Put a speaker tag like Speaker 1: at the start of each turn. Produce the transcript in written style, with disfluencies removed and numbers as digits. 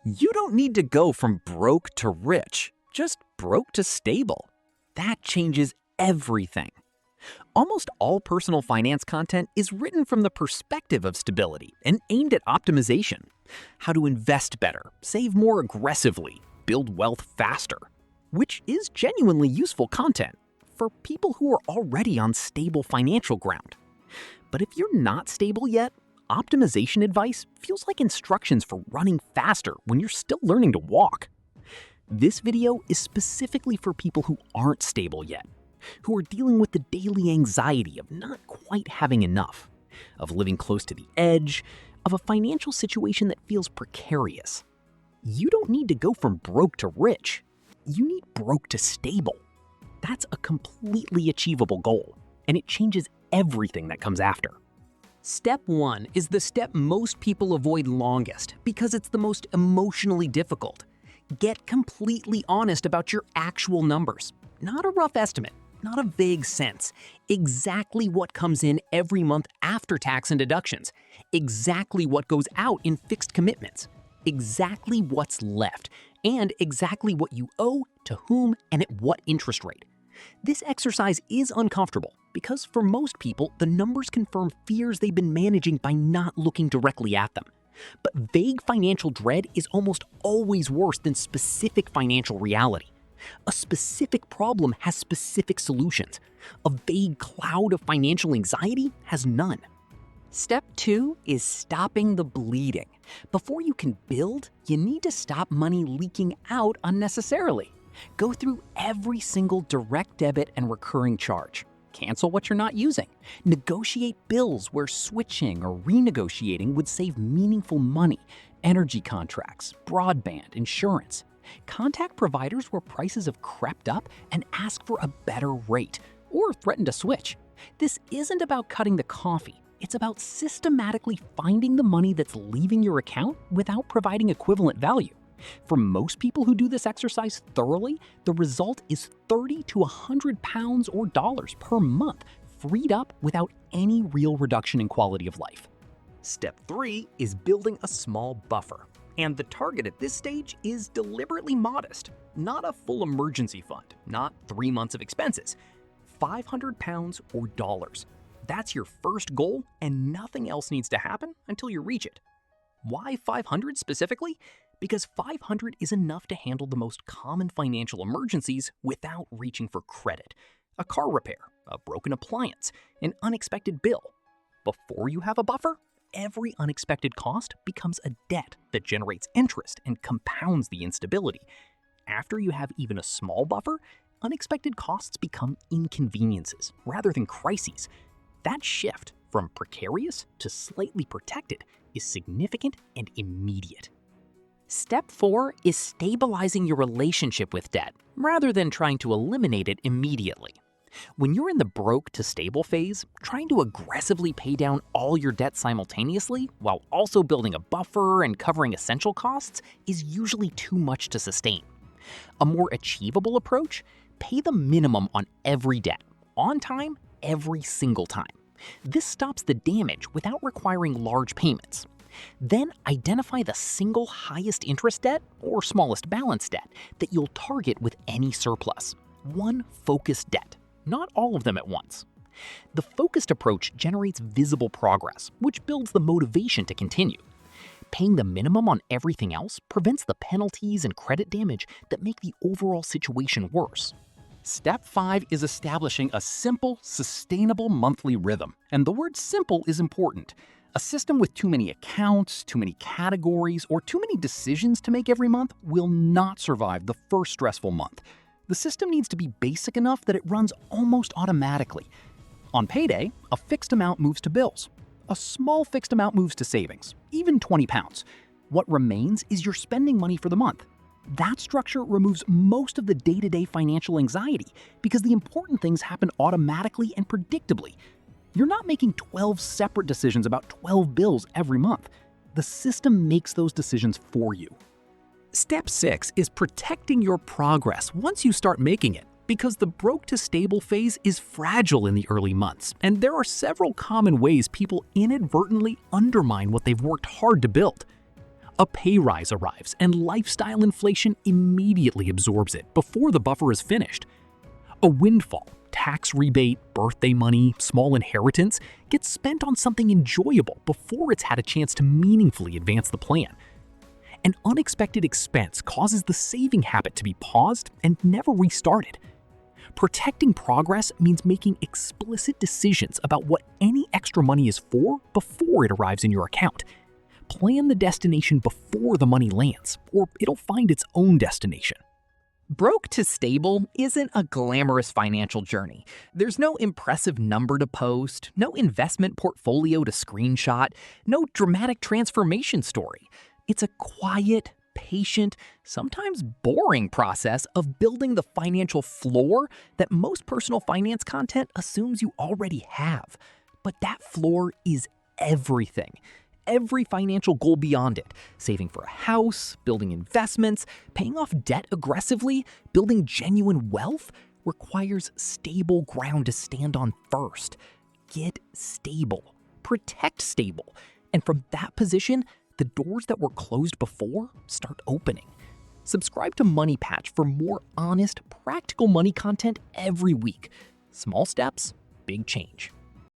Speaker 1: You don't need to go from broke to rich, just broke to stable. That changes everything. Almost all personal finance content is written from the perspective of stability and aimed at optimization. How to invest better, save more aggressively, build wealth faster. Which is genuinely useful content for people who are already on stable financial ground. But if you're not stable yet, optimization advice feels like instructions for running faster when you're still learning to walk. This video is specifically for people who aren't stable yet, who are dealing with the daily anxiety of not quite having enough, of living close to the edge, of a financial situation that feels precarious. You don't need to go from broke to rich. You need broke to stable. That's a completely achievable goal, and it changes everything that comes after.
Speaker 2: Step 1 is the step most people avoid longest because it's the most emotionally difficult. Get completely honest about your actual numbers. Not a rough estimate, not a vague sense. Exactly what comes in every month after tax and deductions. Exactly what goes out in fixed commitments. Exactly what's left, and exactly what you owe, to whom, and at what interest rate. This exercise is uncomfortable because for most people, the numbers confirm fears they've been managing by not looking directly at them. But vague financial dread is almost always worse than specific financial reality. A specific problem has specific solutions. A vague cloud of financial anxiety has none. Step 2 is stopping the bleeding. Before you can build, you need to stop money leaking out unnecessarily. Go through every single direct debit and recurring charge. Cancel what you're not using. Negotiate bills where switching or renegotiating would save meaningful money. Energy contracts, broadband, insurance. Contact providers where prices have crept up and ask for a better rate, or threaten to switch. This isn't about cutting the coffee. It's about systematically finding the money that's leaving your account without providing equivalent value. For most people who do this exercise thoroughly, the result is 30 to 100 pounds or dollars per month freed up without any real reduction in quality of life.
Speaker 1: Step 3 is building a small buffer. And the target at this stage is deliberately modest. Not a full emergency fund, not 3 months of expenses. 500 pounds or dollars. That's your first goal, and nothing else needs to happen until you reach it. Why 500 specifically? Because 500 is enough to handle the most common financial emergencies without reaching for credit. A car repair, a broken appliance, an unexpected bill. Before you have a buffer, every unexpected cost becomes a debt that generates interest and compounds the instability. After you have even a small buffer, unexpected costs become inconveniences rather than crises. That shift from precarious to slightly protected is significant and immediate.
Speaker 2: Step 4 is stabilizing your relationship with debt, rather than trying to eliminate it immediately. When you're in the broke to stable phase, trying to aggressively pay down all your debt simultaneously while also building a buffer and covering essential costs is usually too much to sustain. A more achievable approach: pay the minimum on every debt, on time, every single time. This stops the damage without requiring large payments. Then identify the single highest interest debt or smallest balance debt that you'll target with any surplus. One focused debt, not all of them at once. The focused approach generates visible progress, which builds the motivation to continue. Paying the minimum on everything else prevents the penalties and credit damage that make the overall situation worse.
Speaker 3: Step 5 is establishing a simple, sustainable monthly rhythm. And the word simple is important. A system with too many accounts, too many categories, or too many decisions to make every month will not survive the first stressful month. The system needs to be basic enough that it runs almost automatically. On payday, a fixed amount moves to bills. A small fixed amount moves to savings, even 20 pounds. What remains is your spending money for the month. That structure removes most of the day-to-day financial anxiety because the important things happen automatically and predictably. You're not making 12 separate decisions about 12 bills every month. The system makes those decisions for you.
Speaker 1: Step 6 is protecting your progress once you start making it, because the broke to stable phase is fragile in the early months, and there are several common ways people inadvertently undermine what they've worked hard to build.
Speaker 2: A pay rise arrives, and lifestyle inflation immediately absorbs it before the buffer is finished. A windfall, tax rebate, birthday money, small inheritance gets spent on something enjoyable before it's had a chance to meaningfully advance the plan. An unexpected expense causes the saving habit to be paused and never restarted. Protecting progress means making explicit decisions about what any extra money is for before it arrives in your account. Plan the destination before the money lands, or it'll find its own destination.
Speaker 1: Broke to stable isn't a glamorous financial journey. There's no impressive number to post, no investment portfolio to screenshot, no dramatic transformation story. It's a quiet, patient, sometimes boring process of building the financial floor that most personal finance content assumes you already have. But that floor is everything. Every financial goal beyond it, saving for a house, building investments, paying off debt aggressively, building genuine wealth, requires stable ground to stand on first. Get stable. Protect stable. And from that position, the doors that were closed before start opening. Subscribe to MoneyPatch for more honest, practical money content every week. Small steps, big change.